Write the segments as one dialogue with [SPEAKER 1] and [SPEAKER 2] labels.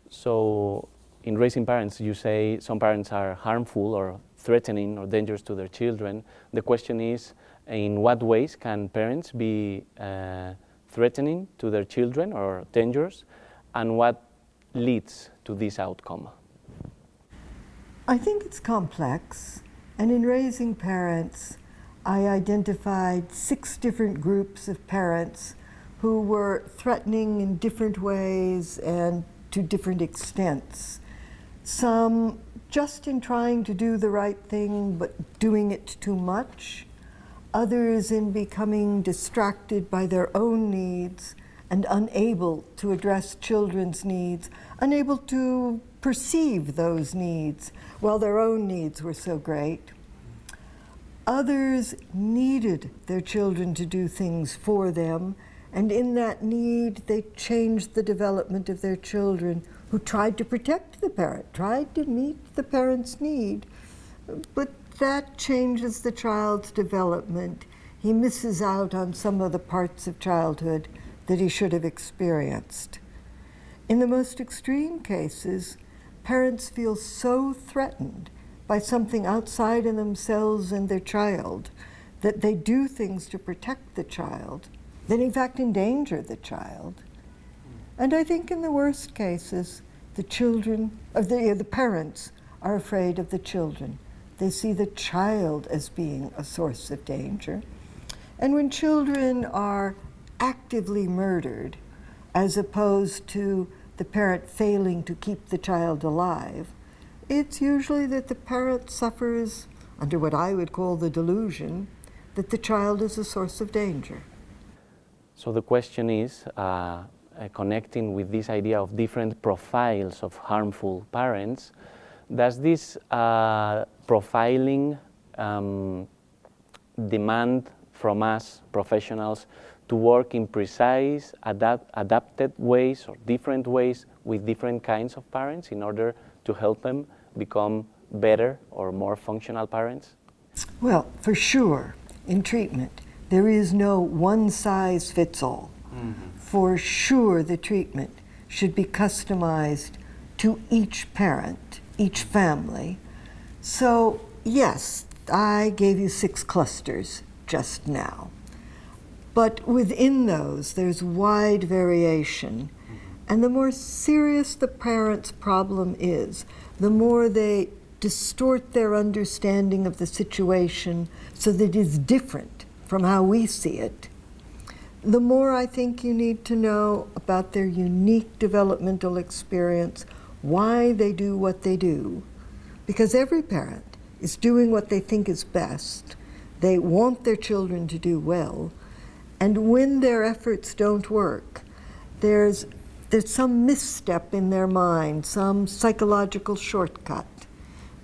[SPEAKER 1] So in raising parents, you say some parents are harmful or threatening or dangerous to their children. The question is, in what ways can parents be threatening to their children or dangerous, and what leads to this outcome?
[SPEAKER 2] I think it's complex, and in raising parents, I identified 6 different groups of parents who were threatening in different ways and to different extents. Some just in trying to do the right thing, but doing it too much. Others in becoming distracted by their own needs and unable to address children's needs, unable to perceive those needs while their own needs were so great. Others needed their children to do things for them, and in that need, they changed the development of their children, who tried to protect the parent, tried to meet the parent's need, but that changes the child's development. He misses out on some of the parts of childhood that he should have experienced. In the most extreme cases, parents feel so threatened by something outside of themselves and their child that they do things to protect the child that in fact endanger the child. And I think in the worst cases, the parents are afraid of the children. They see the child as being a source of danger. And when children are actively murdered, as opposed to the parent failing to keep the child alive, it's usually that the parent suffers under what I would call the delusion that the child is a source of danger.
[SPEAKER 1] So the question is, connecting with this idea of different profiles of harmful parents, does this profiling demand from us professionals to work in precise, adapted ways or different ways with different kinds of parents in order to help them become better or more functional parents?
[SPEAKER 2] Well, for sure, in treatment, there is no one-size-fits-all. Mm-hmm. For sure, the treatment should be customized to each parent, each family. So, yes, I gave you 6 clusters just now. But within those, there's wide variation. Mm-hmm. And the more serious the parent's problem is, the more they distort their understanding of the situation so that it is different from how we see it, the more I think you need to know about their unique developmental experience, why they do what they do. Because every parent is doing what they think is best. They want their children to do well. And when their efforts don't work, there's some misstep in their mind, some psychological shortcut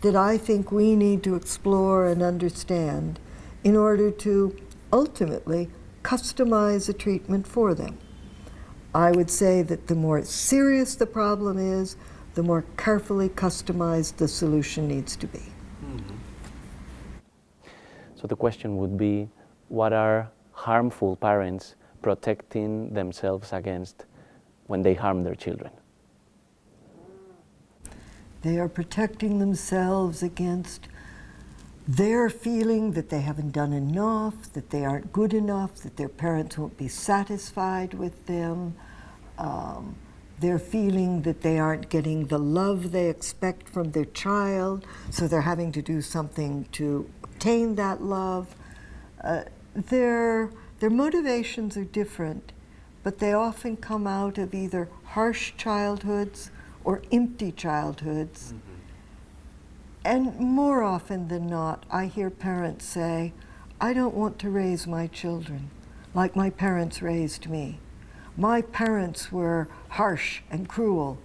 [SPEAKER 2] that I think we need to explore and understand in order to ultimately customize a treatment for them. I would say that the more serious the problem is, the more carefully customized the solution needs to be.
[SPEAKER 1] Mm-hmm. So the question would be, what are harmful parents protecting themselves against when they harm their children?
[SPEAKER 2] They are protecting themselves against their feeling that they haven't done enough, that they aren't good enough, that their parents won't be satisfied with them, their feeling that they aren't getting the love they expect from their child, so they're having to do something to obtain that love. Their motivations are different, but they often come out of either harsh childhoods or empty childhoods. Mm-hmm. And more often than not, I hear parents say, I don't want to raise my children like my parents raised me. My parents were harsh and cruel,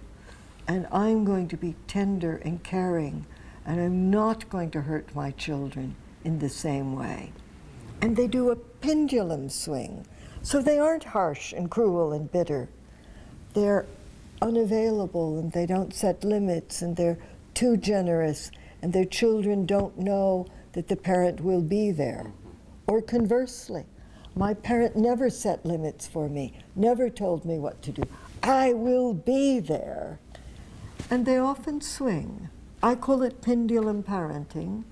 [SPEAKER 2] and I'm going to be tender and caring, and I'm not going to hurt my children in the same way. And they do a pendulum swing. So they aren't harsh and cruel and bitter. They're unavailable, and they don't set limits, and they're too generous, and their children don't know that the parent will be there. Or conversely, my parent never set limits for me, never told me what to do. I will be there. and they often swing. I call it pendulum parenting.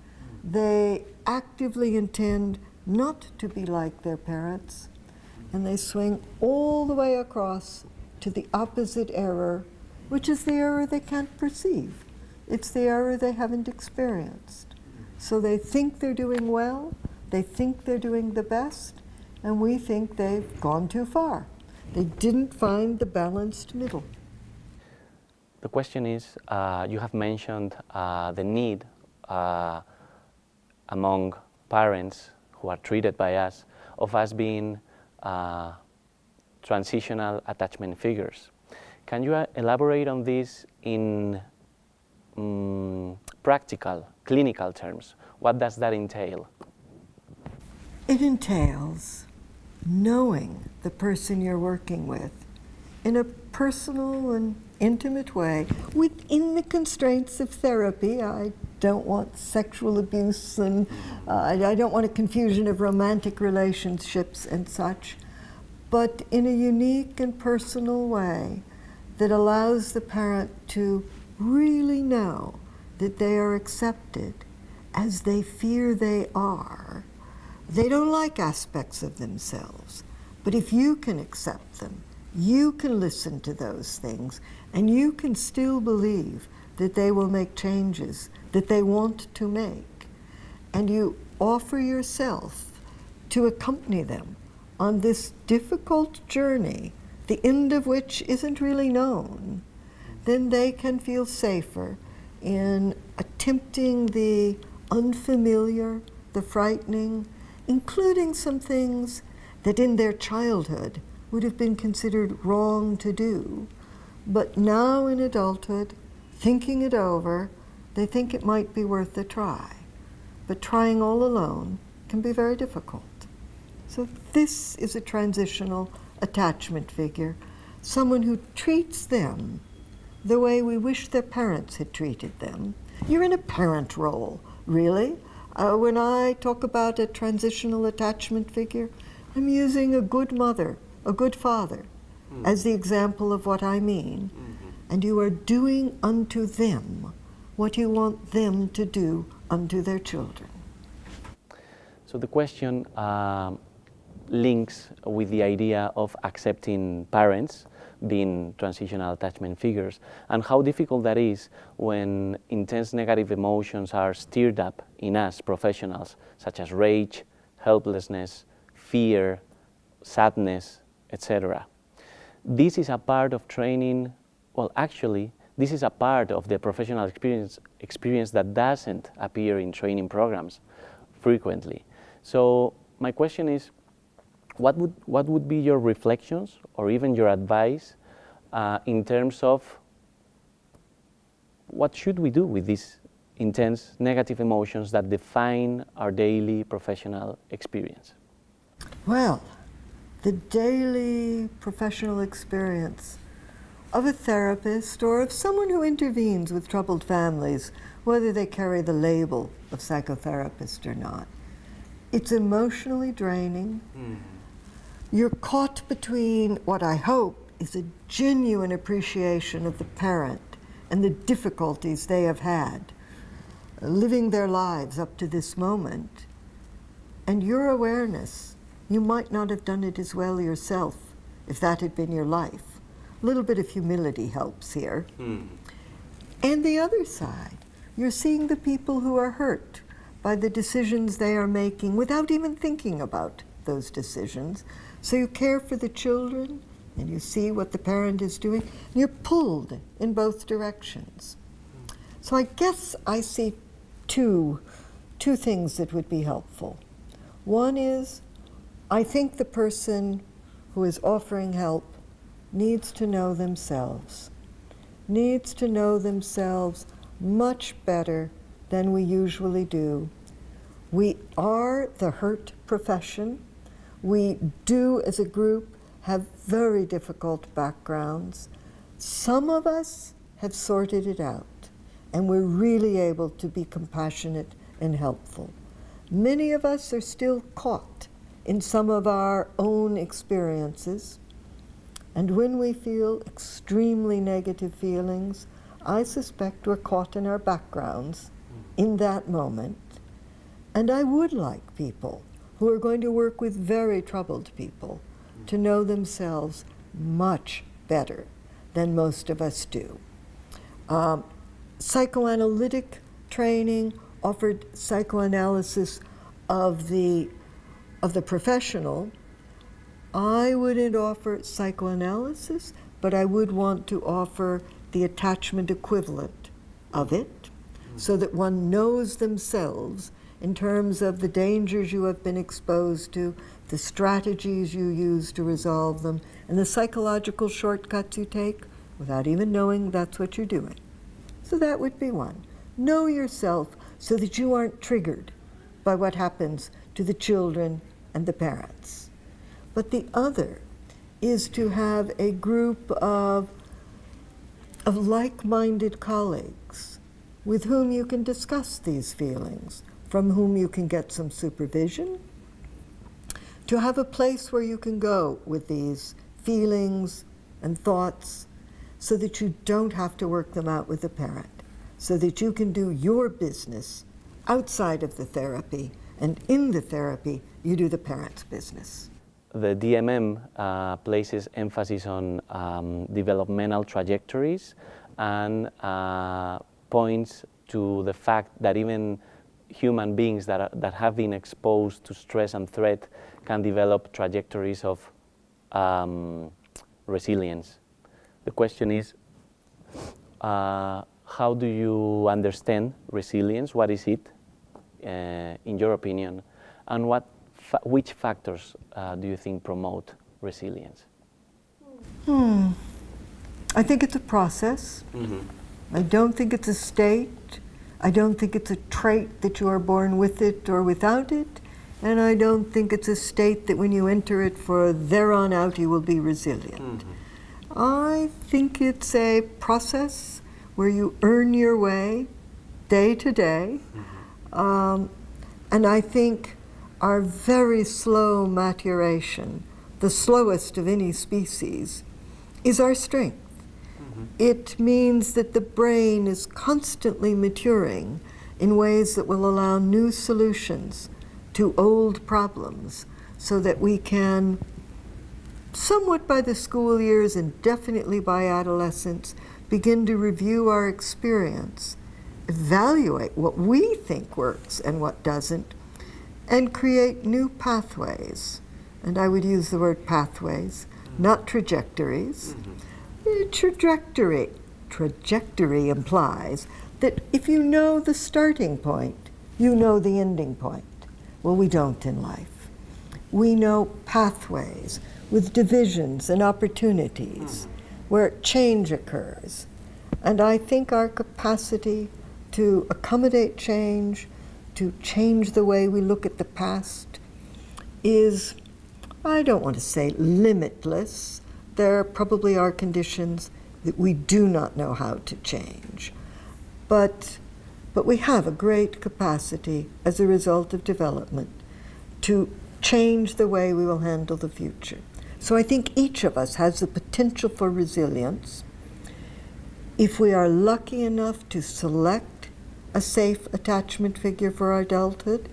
[SPEAKER 2] They actively intend not to be like their parents, and they swing all the way across to the opposite error, which is the error they can't perceive. It's the error they haven't experienced. So they think they're doing well, they think they're doing the best, and we think they've gone too far. They didn't find the balanced middle.
[SPEAKER 1] The question is, you have mentioned the need among parents who are treated by us, of us being transitional attachment figures. Can you elaborate on this in practical, clinical terms? What does that entail?
[SPEAKER 2] It entails knowing the person you're working with in a personal and intimate way within the constraints of therapy. I don't want sexual abuse, and I don't want a confusion of romantic relationships and such, but in a unique and personal way that allows the parent to really know that they are accepted as they fear they are. They don't like aspects of themselves, but if you can accept them, you can listen to those things, and you can still believe that they will make changes that they want to make. And you offer yourself to accompany them on this difficult journey, the end of which isn't really known. Then they can feel safer in attempting the unfamiliar, the frightening, including some things that in their childhood would have been considered wrong to do. But now in adulthood, thinking it over, they think it might be worth a try. But trying all alone can be very difficult. So this is a transitional attachment figure, someone who treats them the way we wish their parents had treated them. You're in a parent role, really. When I talk about a transitional attachment figure, I'm using a good mother, a good father, as the example of what I mean. And you are doing unto them what you want them to do unto their children.
[SPEAKER 1] So the question links with the idea of accepting parents being transitional attachment figures, and how difficult that is when intense negative emotions are stirred up in us professionals, such as rage, helplessness, fear, sadness, etc. This is a part of training, well actually, this is a part of the professional experience that doesn't appear in training programs frequently. So my question is, what would be your reflections or even your advice in terms of what should we do with these intense negative emotions that define our daily professional experience?
[SPEAKER 2] Well, the daily professional experience of a therapist or of someone who intervenes with troubled families, whether they carry the label of psychotherapist or not, it's emotionally draining. You're caught between what I hope is a genuine appreciation of the parent and the difficulties they have had living their lives up to this moment, and your awareness, you might not have done it as well yourself if that had been your life. A little bit of humility helps here. And the other side, you're seeing the people who are hurt by the decisions they are making without even thinking about those decisions. So you care for the children, and you see what the parent is doing, and you're pulled in both directions. So I guess I see two things that would be helpful. One is, I think the person who is offering help needs to know themselves much better than we usually do. We are the hurt profession. We do, as a group, have very difficult backgrounds. Some of us have sorted it out, and we're really able to be compassionate and helpful. Many of us are still caught in some of our own experiences, and when we feel extremely negative feelings, I suspect we're caught in our backgrounds in that moment. And I would like people who are going to work with very troubled people to know themselves much better than most of us do. Psychoanalytic training offered psychoanalysis of the professional. I wouldn't offer psychoanalysis, but I would want to offer the attachment equivalent of it, so that one knows themselves in terms of the dangers you have been exposed to, the strategies you use to resolve them, and the psychological shortcuts you take without even knowing that's what you're doing. So that would be one. Know yourself so that you aren't triggered by what happens to the children and the parents. But the other is to have a group of like-minded colleagues with whom you can discuss these feelings, from whom you can get some supervision, to have a place where you can go with these feelings and thoughts so that you don't have to work them out with the parent, so that you can do your business outside of the therapy, and in the therapy, you do the parent's business.
[SPEAKER 1] The DMM places emphasis on developmental trajectories and points to the fact that even human beings that have been exposed to stress and threat can develop trajectories of resilience. The question is, how do you understand resilience? What is it, in your opinion? And which factors do you think promote resilience?
[SPEAKER 2] I think it's a process. I don't think it's a state. I don't think it's a trait that you are born with it or without it. And I don't think it's a state that when you enter it from there on out you will be resilient. I think it's a process where you earn your way day to day. And I think our very slow maturation, the slowest of any species, is our strength. It means that the brain is constantly maturing in ways that will allow new solutions to old problems, so that we can, somewhat by the school years and definitely by adolescence, begin to review our experience, evaluate what we think works and what doesn't, and create new pathways. And I would use the word pathways, not trajectories. Trajectory implies that if you know the starting point, you know the ending point. Well, we don't in life. We know pathways with divisions and opportunities where change occurs. And I think our capacity to accommodate change, to change the way we look at the past, is, I don't want to say limitless. There probably are conditions that we do not know how to change. But we have a great capacity as a result of development to change the way we will handle the future. So I think each of us has the potential for resilience if we are lucky enough to select a safe attachment figure for our adulthood,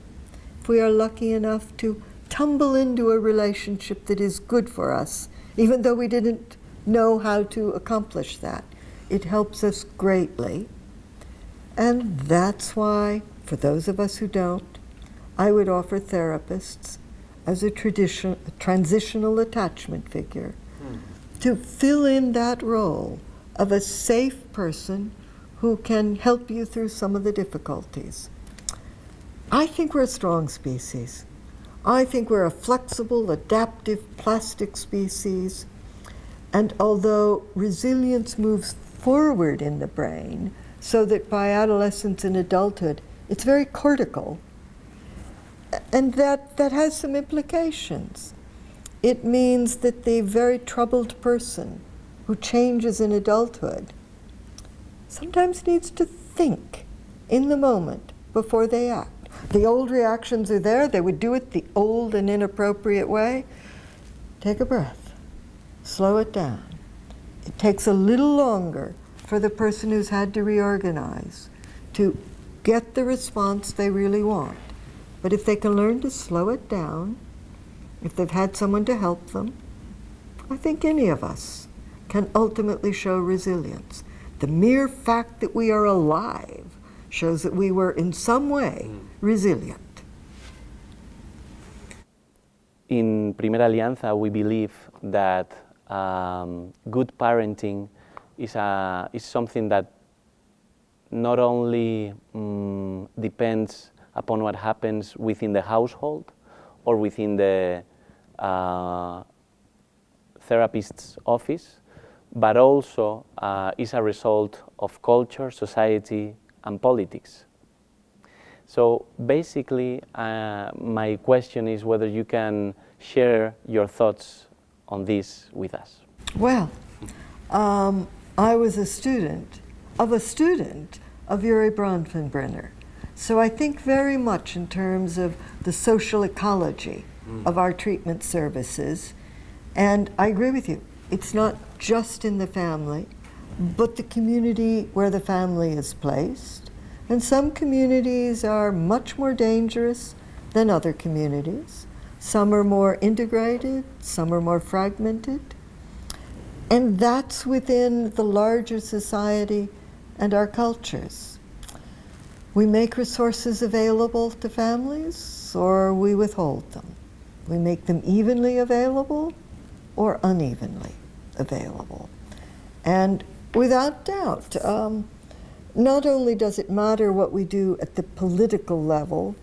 [SPEAKER 2] if we are lucky enough to tumble into a relationship that is good for us, even though we didn't know how to accomplish that. It helps us greatly. And that's why, for those of us who don't, I would offer therapists as a transitional attachment figure to fill in that role of a safe person who can help you through some of the difficulties. I think we're a strong species. I think we're a flexible, adaptive, plastic species. And although resilience moves forward in the brain, so that by adolescence and adulthood, it's very cortical, and that has some implications. It means that the very troubled person who changes in adulthood sometimes needs to think in the moment before they act. The old reactions are there. They would do it the old and inappropriate way. Take a breath. Slow it down. It takes a little longer for the person who's had to reorganize to get the response they really want. But if they can learn to slow it down, if they've had someone to help them, I think any of us can ultimately show resilience. The mere fact that we are alive shows that we were in some way resilient.
[SPEAKER 1] In Primera Alianza, we believe that good parenting is something that not only depends upon what happens within the household or within the therapist's office, but also is a result of culture, society, and politics. So basically, my question is whether you can share your thoughts on this with us.
[SPEAKER 2] Well, I was a student of Uri Bronfenbrenner. So I think very much in terms of the social ecology of our treatment services. And I agree with you. It's not just in the family, but the community where the family is placed. And some communities are much more dangerous than other communities. Some are more integrated, some are more fragmented. And that's within the larger society and our cultures. We make resources available to families, or we withhold them. We make them evenly available or unevenly available. And without doubt, not only does it matter what we do at the political level,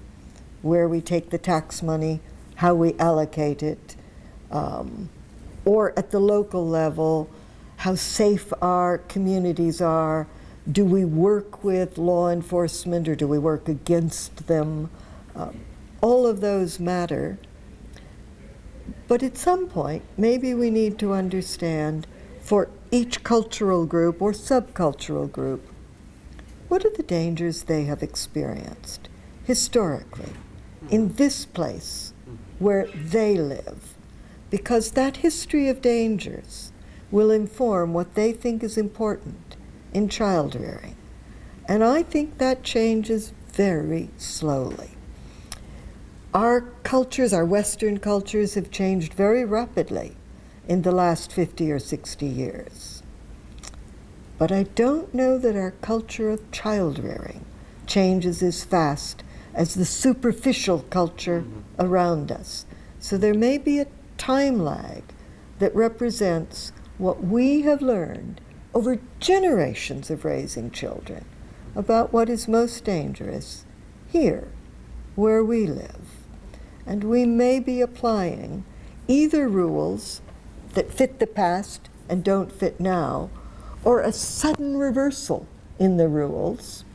[SPEAKER 2] where we take the tax money, how we allocate it, or at the local level, how safe our communities are. Do we work with law enforcement or do we work against them? All of those matter. But at some point, maybe we need to understand for each cultural group or subcultural group, what are the dangers they have experienced historically in this place where they live? Because that history of dangers will inform what they think is important in child rearing. And I think that changes very slowly. Our cultures, our Western cultures, have changed very rapidly in the last 50 or 60 years. But I don't know that our culture of child rearing changes as fast as the superficial culture around us. So there may be a time lag that represents what we have learned over generations of raising children about what is most dangerous here, where we live. And we may be applying either rules that fit the past and don't fit now, or a sudden reversal in the rules.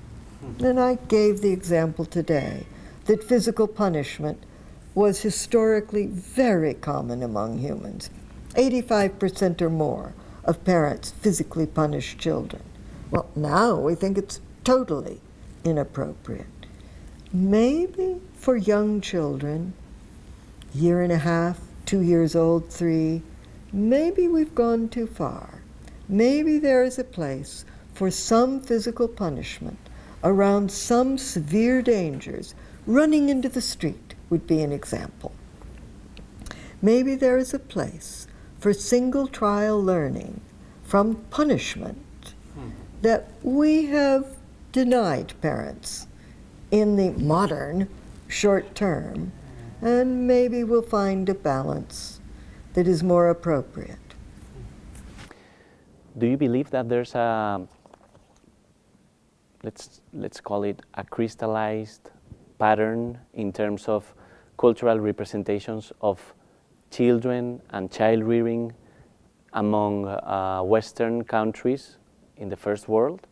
[SPEAKER 2] And I gave the example today that physical punishment was historically very common among humans. 85% or more of parents physically punish children. Well, now we think it's totally inappropriate. Maybe for young children, year and a half, 2 years old, 3, maybe we've gone too far. Maybe there is a place for some physical punishment around some severe dangers. Running into the street would be an example. Maybe there is a place for single trial learning from punishment that we have denied parents in the modern short term, and maybe we'll find a balance that is more appropriate.
[SPEAKER 1] Do you believe that there's a, let's call it a crystallized pattern in terms of cultural representations of children and child rearing among Western countries in the first world?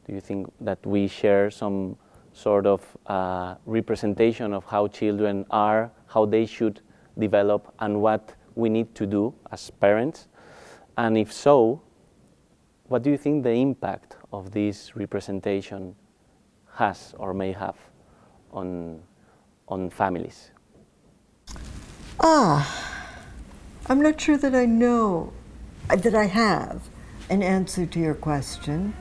[SPEAKER 1] Do you think that we share some sort of representation of how children are, how they should develop, and what we need to do as parents? And if so, what do you think the impact of this representation has or may have on families?
[SPEAKER 2] I'm not sure that I know, that I have an answer to your question.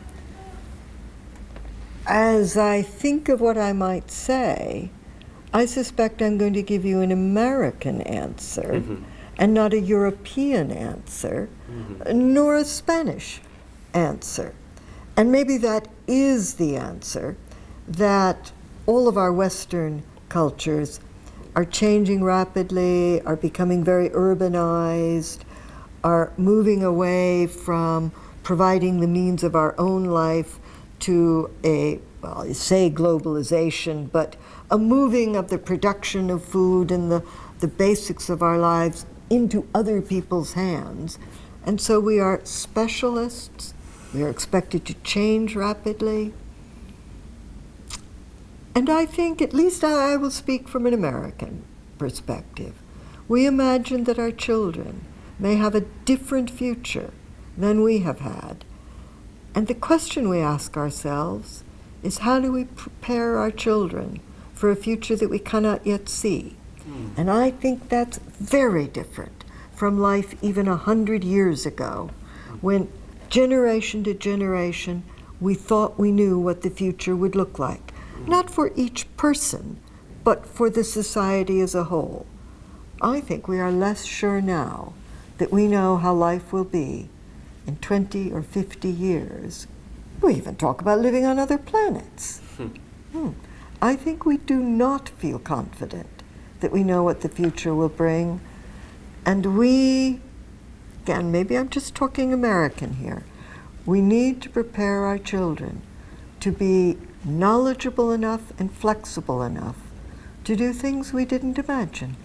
[SPEAKER 2] As I think of what I might say, I suspect I'm going to give you an American answer and not a European answer, nor a Spanish answer. And maybe that is the answer, that all of our Western cultures are changing rapidly, are becoming very urbanized, are moving away from providing the means of our own life to a, well, you say globalization, but a moving of the production of food and the basics of our lives into other people's hands. And so we are specialists, we are expected to change rapidly. And I think, at least I will speak from an American perspective, we imagine that our children may have a different future than we have had. And the question we ask ourselves is, how do we prepare our children for a future that we cannot yet see? And I think that's very different from life even 100 years ago, when generation to generation we thought we knew what the future would look like. Not for each person, but for the society as a whole. I think we are less sure now that we know how life will be in 20 or 50 years. We even talk about living on other planets. I think we do not feel confident that we know what the future will bring. And we, again, maybe I'm just talking American here, we need to prepare our children to be knowledgeable enough and flexible enough to do things we didn't imagine.